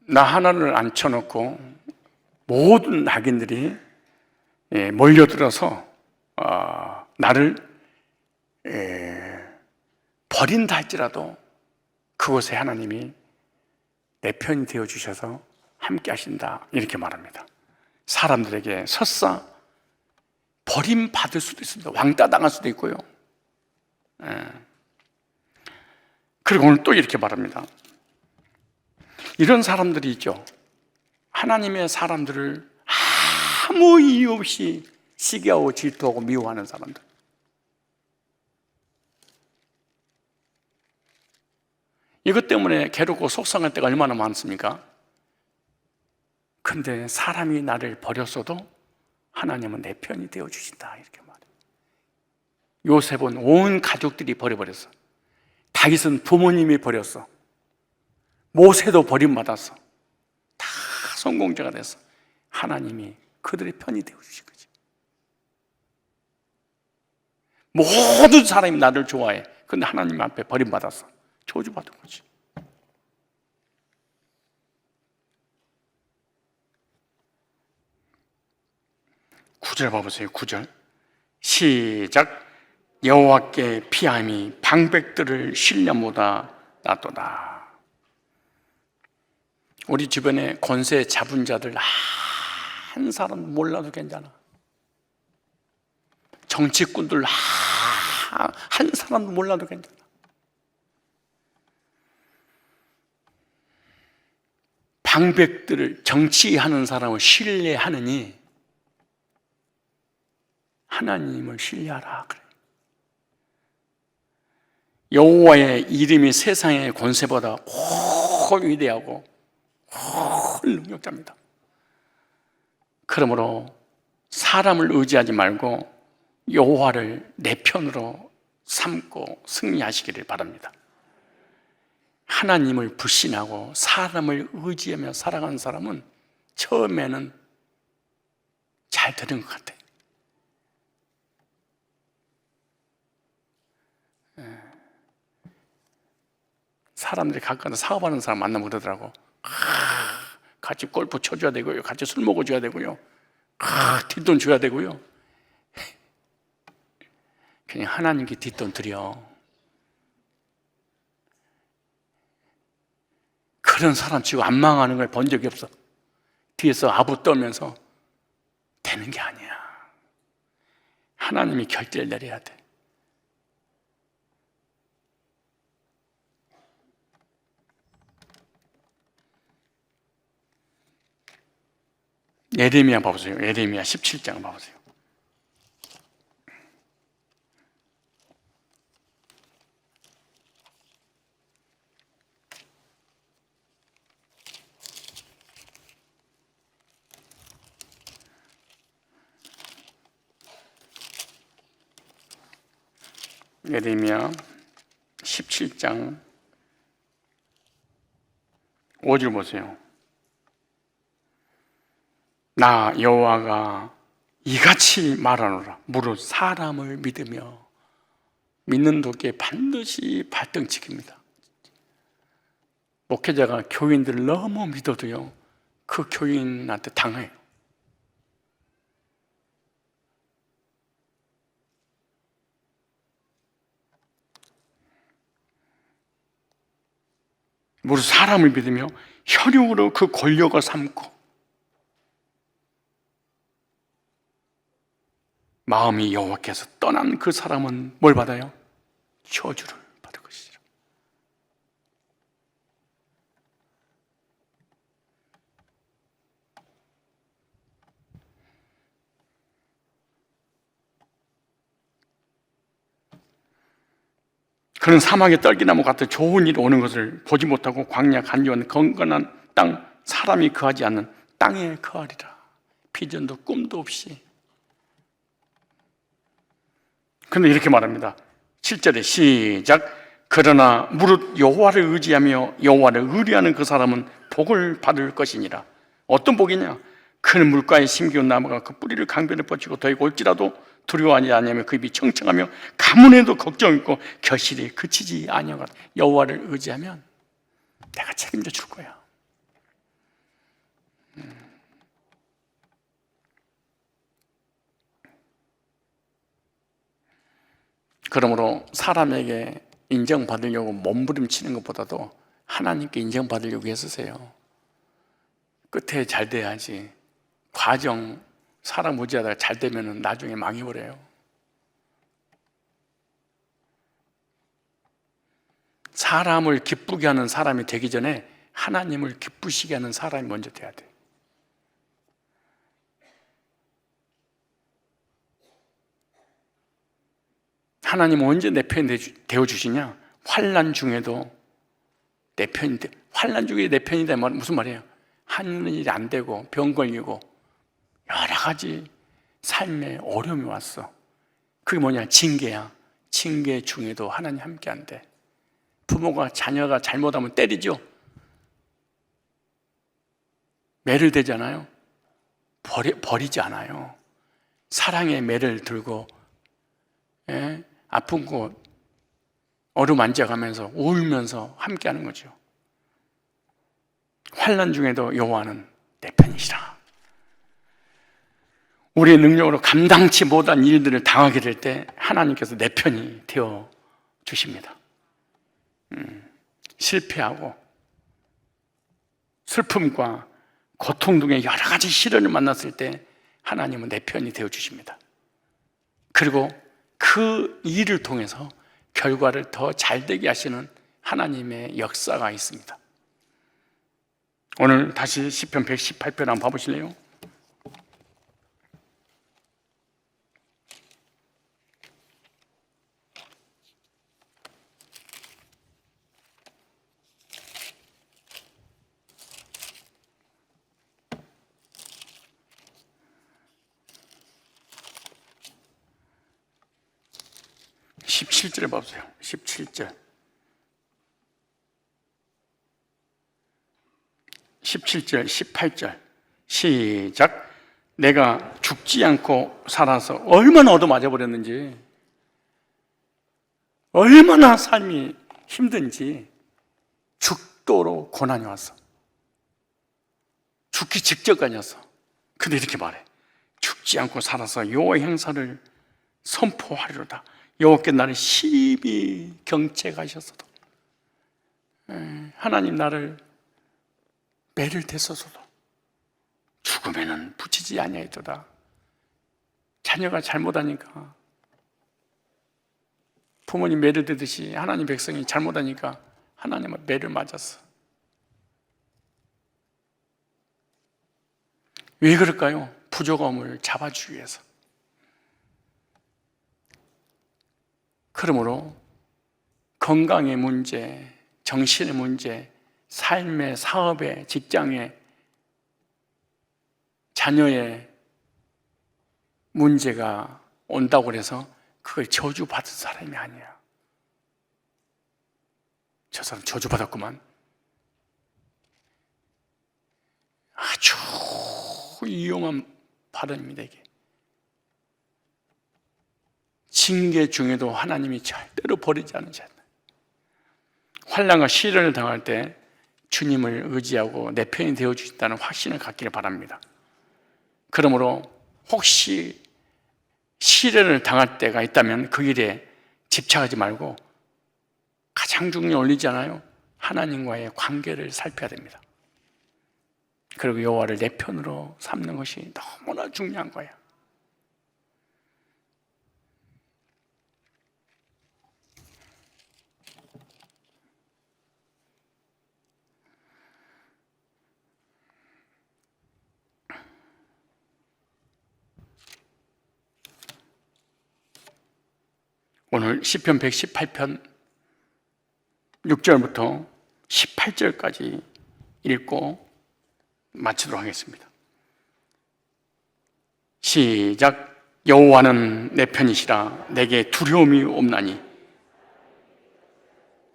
나 하나를 앉혀놓고 모든 악인들이 몰려들어서 나를 버린다 할지라도 그곳에 하나님이 내 편이 되어주셔서 함께 하신다 이렇게 말합니다. 사람들에게 설사 버림받을 수도 있습니다. 왕따 당할 수도 있고요. 그리고 오늘 또 이렇게 말합니다. 이런 사람들이 있죠. 하나님의 사람들을 아무 이유 없이 시기하고 질투하고 미워하는 사람들. 이것 때문에 괴롭고 속상할 때가 얼마나 많습니까? 근데 사람이 나를 버렸어도 하나님은 내 편이 되어주신다 이렇게 말해요. 요셉은 온 가족들이 버려버렸어. 다윗은 부모님이 버렸어. 모세도 버림받았어. 다 성공자가 됐어. 하나님이 그들의 편이 되어주신 거지. 모든 사람이 나를 좋아해. 근데 하나님 앞에 버림받았어. 저주받은 거지. 구절 봐보세요. 9절 시작. 여호와께 피함이 방백들을 신령보다 낫도다. 우리 주변에 권세 잡은 자들 한 사람 몰라도 괜찮아. 정치꾼들 한 사람도 몰라도 괜찮아. 방백들을 정치하는 사람을 신뢰하느니 하나님을 신뢰하라 그래. 여호와의 이름이 세상의 권세보다 훨 위대하고 훨 능력자입니다. 그러므로 사람을 의지하지 말고 여호와를 내 편으로 삼고 승리하시기를 바랍니다. 하나님을 불신하고 사람을 의지하며 살아가는 사람은 처음에는 잘 되는 것 같아요. 사람들이 가까이 사업하는 사람 만나면 그러더라고. 같이 골프 쳐줘야 되고요. 같이 술 먹어줘야 되고요. 뒷돈 줘야 되고요. 그냥 하나님께 뒷돈 드려. 그런 사람 치고 안 망하는 걸 본 적이 없어. 뒤에서 아부 떨면서 되는 게 아니야. 하나님이 결제를 내려야 돼. 예레미야 봐보세요. 예레미야 17장 봐보세요. 예레미야 17장 5절 보세요. 나 여호와가 이같이 말하노라. 무릇 사람을 믿으며 믿는 도끼에 반드시 발등 지킵니다. 목회자가 교인들을 너무 믿어도요, 그 교인한테 당해요. 무릇 사람을 믿으며 혈육으로 그 권력을 삼고 마음이 여호와께서 떠난 그 사람은 뭘 받아요? 저주를 받을 것이라. 그런 사막의 떨기나무 같은 좋은 일이 오는 것을 보지 못하고 광야 간지와 건건한 땅, 사람이 거하지 않는 땅에 거하리라. 비전도 꿈도 없이. 근데 이렇게 말합니다. 7절에 시작. 그러나 무릇 여호와를 의지하며 여호와를 의뢰하는 그 사람은 복을 받을 것이니라. 어떤 복이냐? 큰 물가에 심기운 나무가 그 뿌리를 강변에 뻗치고 더이고 올지라도 두려워하지 아니하며 그 입이 청청하며 가문에도 걱정 있고 결실이 그치지 아니하고 여호와를 의지하면 내가 책임져 줄 거야. 그러므로 사람에게 인정받으려고 몸부림치는 것보다도 하나님께 인정받으려고 애쓰세요. 끝에 잘 돼야지. 과정 사람 의지하다가 잘 되면 나중에 망해버려요. 사람을 기쁘게 하는 사람이 되기 전에 하나님을 기쁘시게 하는 사람이 먼저 돼야 돼요. 하나님은 언제 내 편이 되어주시냐? 환난 중에도 내 편이 돼. 환난 중에 내 편이 되면 무슨 말이에요? 하는 일이 안 되고 병 걸리고 여러 가지 삶에 어려움이 왔어. 그게 뭐냐? 징계야. 징계 중에도 하나님 함께 한대. 부모가 자녀가 잘못하면 때리죠. 매를 대잖아요. 버리지 않아요. 사랑의 매를 들고, 예? 아픈 곳 어루만져가면서 울면서 함께 하는 거죠. 환난 중에도 여호와는 내 편이시라. 우리의 능력으로 감당치 못한 일들을 당하게 될 때 하나님께서 내 편이 되어 주십니다. 실패하고 슬픔과 고통 등의 여러 가지 시련을 만났을 때 하나님은 내 편이 되어 주십니다. 그리고 그 일을 통해서 결과를 더 잘되게 하시는 하나님의 역사가 있습니다. 오늘 다시 시편 118편 한번 봐보실래요? 십칠 절에 봐보세요. 17절. 17절, 18절. 시작. 내가 죽지 않고 살아서 얼마나 얻어맞아 버렸는지, 얼마나 삶이 힘든지 죽도록 고난이 왔어. 죽기 직전까지였어. 근데 이렇게 말해. 죽지 않고 살아서 여호와의 행사를 선포하리로다. 여호와께 나를 심히 경책하셨어도, 하나님 나를 매를 대서서도 죽음에는 붙이지 아니하리로다. 자녀가 잘못하니까, 부모님 매를 대듯이 하나님 백성이 잘못하니까 하나님은 매를 맞았어. 왜 그럴까요? 부족함을 잡아주기 위해서. 그러므로 건강의 문제, 정신의 문제, 삶의, 사업의, 직장의, 자녀의 문제가 온다고 해서 그걸 저주받은 사람이 아니야. 저 사람 저주받았구만. 아주 위험한 발언입니다, 이게. 징계 중에도 하나님이 절대로 버리지 않으셨다. 환난과 시련을 당할 때 주님을 의지하고 내 편이 되어주신다는 확신을 갖기를 바랍니다. 그러므로 혹시 시련을 당할 때가 있다면 그 일에 집착하지 말고 가장 중요한 원리잖아요. 하나님과의 관계를 살펴야 됩니다. 그리고 여호와를 내 편으로 삼는 것이 너무나 중요한 거예요. 오늘 시편 118편 6절부터 18절까지 읽고 마치도록 하겠습니다. 시작. 여호와는 내 편이시라. 내게 두려움이 없나니.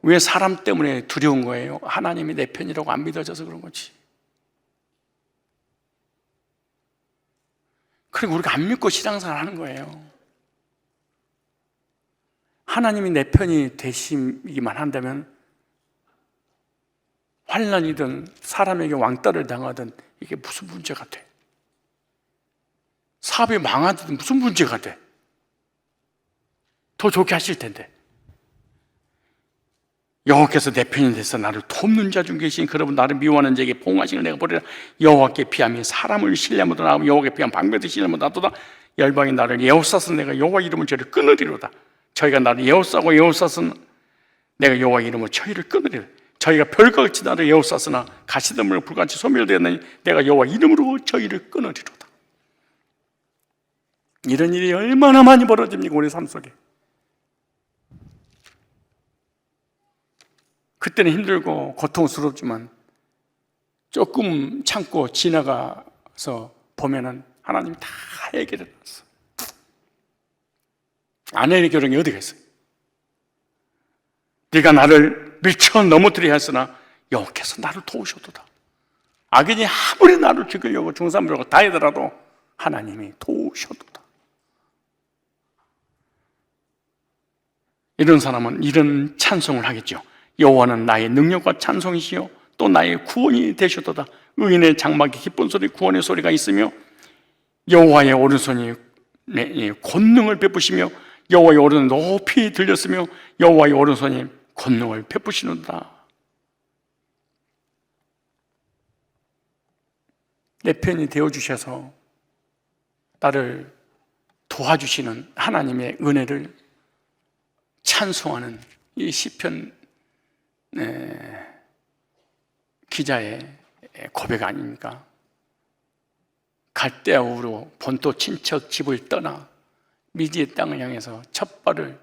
왜 사람 때문에 두려운 거예요? 하나님이 내 편이라고 안 믿어져서 그런 거지. 그리고 우리가 안 믿고 신앙생활 하는 거예요. 하나님이 내 편이 되시기만 한다면 환난이든 사람에게 왕따를 당하든 이게 무슨 문제가 돼? 사업이 망하든 무슨 문제가 돼? 더 좋게 하실 텐데. 여호와께서 내 편이 돼서 나를 돕는 자 중 계신 그러분 나를 미워하는 자에게 봉하시는 내가 보리라. 여호와께 피함이 사람을 신뢰하므로 나오고 여호와께 피함 방백을 신뢰하므로 나도다. 열방이 나를 에워싸서 내가 여호와 이름을 저를 끊으리로다. 저희가 나를 에워싸고 에워싸서는 내가 여호와 이름으로 저희를 끊으리라. 저희가 별과 같이 나를 에워쌌으나 가시덤불로 불같이 소멸되었나니 내가 여호와 이름으로 저희를 끊으리로다. 이런 일이 얼마나 많이 벌어집니까 우리 삶 속에. 그때는 힘들고 고통스럽지만 조금 참고 지나가서 보면은 하나님이 다 해결해 놨어. 아내의 결혼이 어디가 있어요? 네가 나를 밀쳐 넘어뜨리려 했으나 여호와께서 나를 도우셔도다. 악인이 아무리 나를 죽이려고 중산부라고 다 하더라도 하나님이 도우셔도다. 이런 사람은 이런 찬송을 하겠죠. 여호와는 나의 능력과 찬송이시요 또 나의 구원이 되셔도다. 의인의 장막에 기쁜 소리 구원의 소리가 있으며 여호와의 오른손이 권능을 베푸시며 여호와의 오른손이 높이 들렸으며 여호와의 오른손이 권능을 베푸시는다. 내 편이 되어주셔서 나를 도와주시는 하나님의 은혜를 찬송하는 이 시편 기자의 고백 아닙니까? 갈대아우로 본토 친척 집을 떠나 미지의 땅을 향해서 첫 발을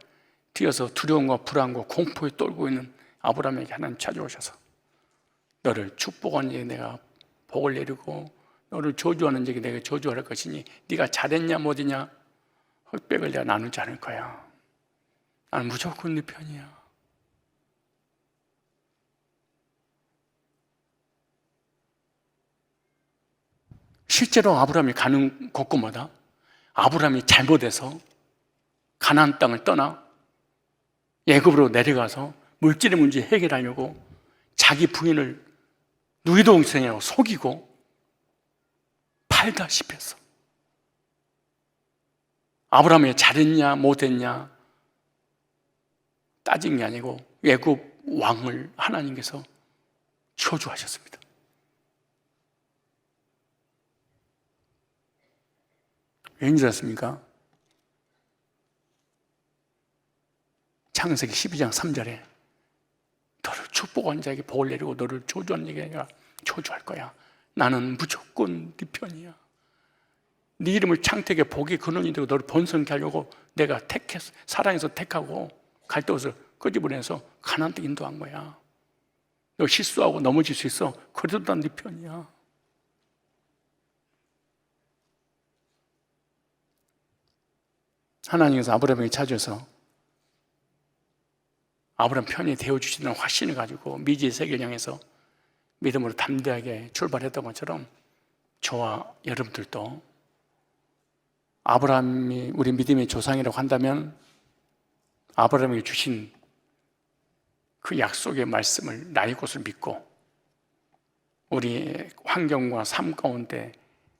뛰어서 두려움과 불안과 공포에 떨고 있는 아브라함에게 하나님 찾아오셔서 너를 축복하는 자에게 내가 복을 내리고 너를 저주하는 자에게 내가 저주할 것이니 네가 잘했냐 못했냐 흑백을 내가 나누지 않을 거야. 나는 무조건 네 편이야. 실제로 아브라함이 가는 곳곳마다 아브라함이 잘못해서 가나안 땅을 떠나 애굽으로 내려가서 물질의 문제 해결하려고 자기 부인을 누이 동생이라고 속이고 팔다시피 했어. 아브라함이 잘했냐 못했냐 따진 게 아니고 애굽 왕을 하나님께서 저주하셨습니다. 왠지 아십니까? 창세기 12장 3절에 너를 축복한 자에게 복을 내리고 너를 저주한 자에게 내가 저주할 거야. 나는 무조건 네 편이야. 네 이름을 창택해 복의 근원이 되고 너를 번성케 하려고 내가 택해서 사랑해서 택하고 갈대옷을 끄집어내서 가나안 땅 인도한 거야. 너 실수하고 넘어질 수 있어. 그래도 난 네 편이야. 하나님께서 아브라함에게 찾아서 아브라함 편이 되어주시는 확신을 가지고 미지의 세계를 향해서 믿음으로 담대하게 출발했던 것처럼 저와 여러분들도 아브라함이 우리 믿음의 조상이라고 한다면 아브라함에게 주신 그 약속의 말씀을 나의 것을 믿고 우리 환경과 삶 가운데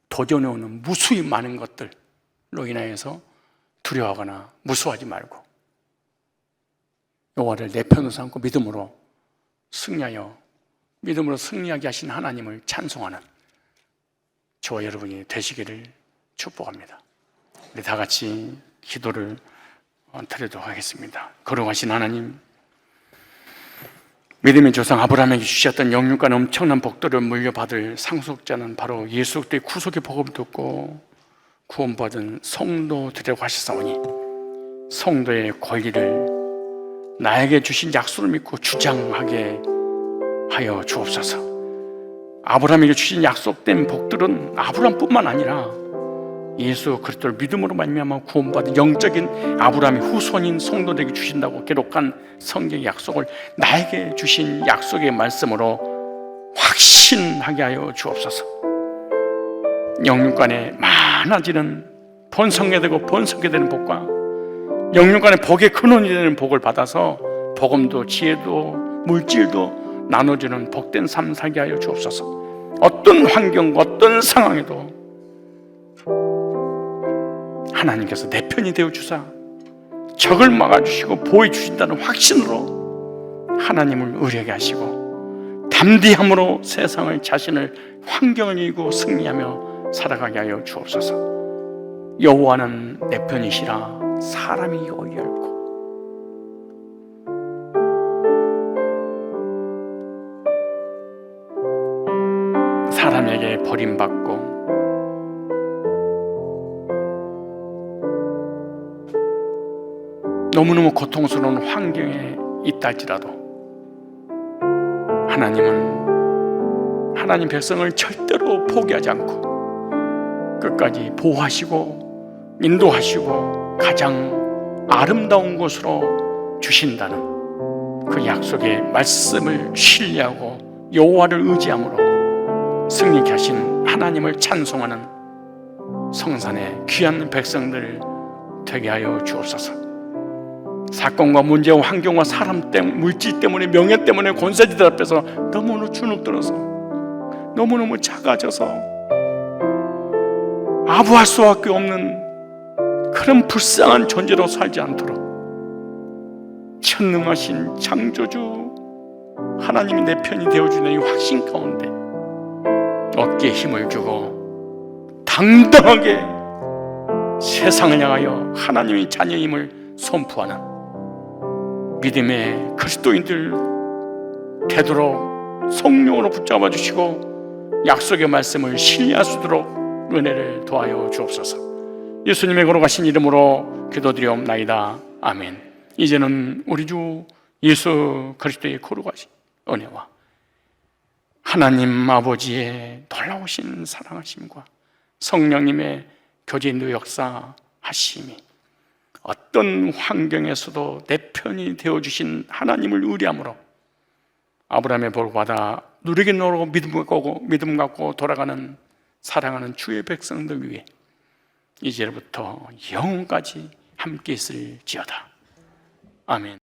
도전해오는 무수히 많은 것들로 인하여서 두려워하거나 무서워하지 말고 여호와를 내 편으로 삼고 믿음으로 승리하게 하신 하나님을 찬송하는 저와 여러분이 되시기를 축복합니다. 우리 다 같이 기도를 드리도록 하겠습니다. 거룩하신 하나님, 믿음의 조상 아브라함에게 주셨던 영육간 엄청난 복들을 물려받을 상속자는 바로 예수 그리스도의 구속의 복음을 듣고 구원받은 성도들이라고 하셨사오니 성도의 권리를 나에게 주신 약속을 믿고 주장하게 하여 주옵소서. 아브라함에게 주신 약속된 복들은 아브라함뿐만 아니라 예수 그리스도를 믿음으로 말미암아 구원받은 영적인 아브라함의 후손인 성도들에게 주신다고 기록한 성경의 약속을 나에게 주신 약속의 말씀으로 확신하게 하여 주옵소서. 영육간에 많아지는 번성게 되고 번성게 되는 복과 영육간의 복의 근원이 되는 복을 받아서 복음도 지혜도 물질도 나눠주는 복된 삶 살게 하여 주옵소서. 어떤 환경과 어떤 상황에도 하나님께서 내 편이 되어주사 적을 막아주시고 보호해주신다는 확신으로 하나님을 의뢰하게 하시고 담대함으로 세상을 자신을 환경을 이기고 승리하며 살아가게 하여 주옵소서. 여호와는 내 편이시라 사람이 어이없고 사람에게 버림받고 너무너무 고통스러운 환경에 있다 할지라도 하나님은 하나님 백성을 절대로 포기하지 않고 끝까지 보호하시고 인도하시고 가장 아름다운 곳으로 주신다는 그 약속의 말씀을 신뢰하고 여호와를 의지함으로 승리케 하신 하나님을 찬송하는 성산의 귀한 백성들 되게 하여 주옵소서. 사건과 문제와 환경과 사람 때문에 물질 때문에 명예 때문에 권세지들 앞에서 너무너무 주눅들어서 너무너무 작아져서 아부할 수밖에 없는 그런 불쌍한 존재로 살지 않도록 천능하신 창조주 하나님이 내 편이 되어주는 이 확신 가운데 어깨에 힘을 주고 당당하게 세상을 향하여 하나님의 자녀임을 선포하는 믿음의 그리스도인들 되도록 성령으로 붙잡아 주시고 약속의 말씀을 신뢰할 수 있도록 은혜를 도하여 주옵소서. 예수님의 거룩하신 이름으로 기도드리옵나이다. 아멘. 이제는 우리 주 예수 그리스도의 거룩하신 은혜와 하나님 아버지의 놀라우신 사랑하심과 성령님의 교제인도 역사하심이 어떤 환경에서도 내 편이 되어주신 하나님을 의뢰함으로 아브라함의 복을 받아 누리게 누리고 믿음 갖고 돌아가는 사랑하는 주의 백성들 위해 이제부터 영원까지 함께 있을지어다. 아멘.